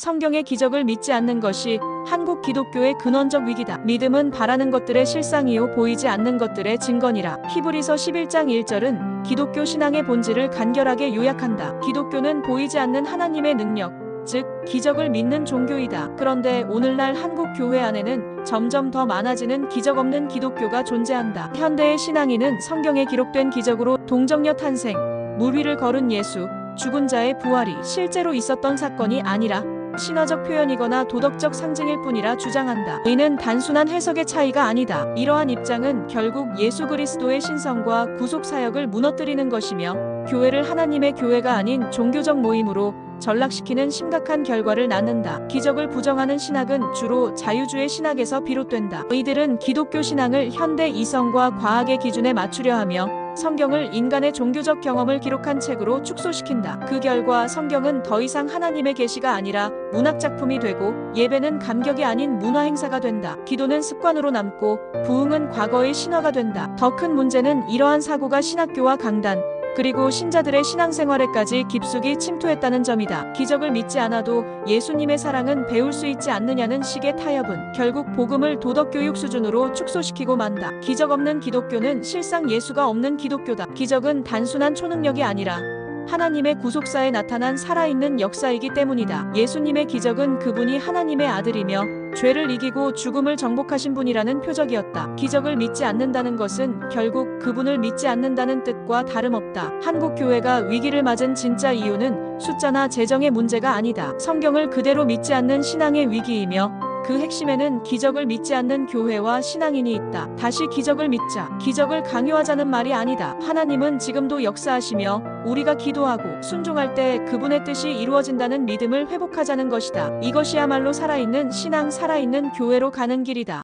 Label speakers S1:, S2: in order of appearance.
S1: 성경의 기적을 믿지 않는 것이 한국 기독교의 근원적 위기다. 믿음은 바라는 것들의 실상이요 보이지 않는 것들의 증거니라. 히브리서 11장 1절은 기독교 신앙의 본질을 간결하게 요약한다. 기독교는 보이지 않는 하나님의 능력, 즉 기적을 믿는 종교이다. 그런데 오늘날 한국 교회 안에는 점점 더 많아지는 기적 없는 기독교가 존재한다. 현대의 신앙인은 성경에 기록된 기적으로 동정녀 탄생, 물 위를 걸은 예수, 죽은 자의 부활이 실제로 있었던 사건이 아니라 신화적 표현이거나 도덕적 상징일 뿐이라 주장한다. 이는 단순한 해석의 차이가 아니다. 이러한 입장은 결국 예수 그리스도의 신성과 구속 사역을 무너뜨리는 것이며 교회를 하나님의 교회가 아닌 종교적 모임으로 전락시키는 심각한 결과를 낳는다. 기적을 부정하는 신학은 주로 자유주의 신학에서 비롯된다. 이들은 기독교 신앙을 현대 이성과 과학의 기준에 맞추려 하며 성경을 인간의 종교적 경험을 기록한 책으로 축소시킨다. 그 결과 성경은 더 이상 하나님의 계시가 아니라 문학작품이 되고 예배는 감격이 아닌 문화행사가 된다. 기도는 습관으로 남고 부흥은 과거의 신화가 된다. 더 큰 문제는 이러한 사고가 신학교와 강단, 그리고 신자들의 신앙생활에까지 깊숙이 침투했다는 점이다. 기적을 믿지 않아도 예수님의 사랑은 배울 수 있지 않느냐는 식의 타협은 결국 복음을 도덕교육 수준으로 축소시키고 만다. 기적 없는 기독교는 실상 예수가 없는 기독교다. 기적은 단순한 초능력이 아니라 하나님의 구속사에 나타난 살아있는 역사이기 때문이다. 예수님의 기적은 그분이 하나님의 아들이며 죄를 이기고 죽음을 정복하신 분이라는 표적이었다. 기적을 믿지 않는다는 것은 결국 그분을 믿지 않는다는 뜻과 다름없다. 한국 교회가 위기를 맞은 진짜 이유는 숫자나 재정의 문제가 아니다. 성경을 그대로 믿지 않는 신앙의 위기이며 그 핵심에는 기적을 믿지 않는 교회와 신앙인이 있다. 다시 기적을 믿자. 기적을 강요하자는 말이 아니다. 하나님은 지금도 역사하시며 우리가 기도하고 순종할 때 그분의 뜻이 이루어진다는 믿음을 회복하자는 것이다. 이것이야말로 살아있는 신앙, 살아있는 교회로 가는 길이다.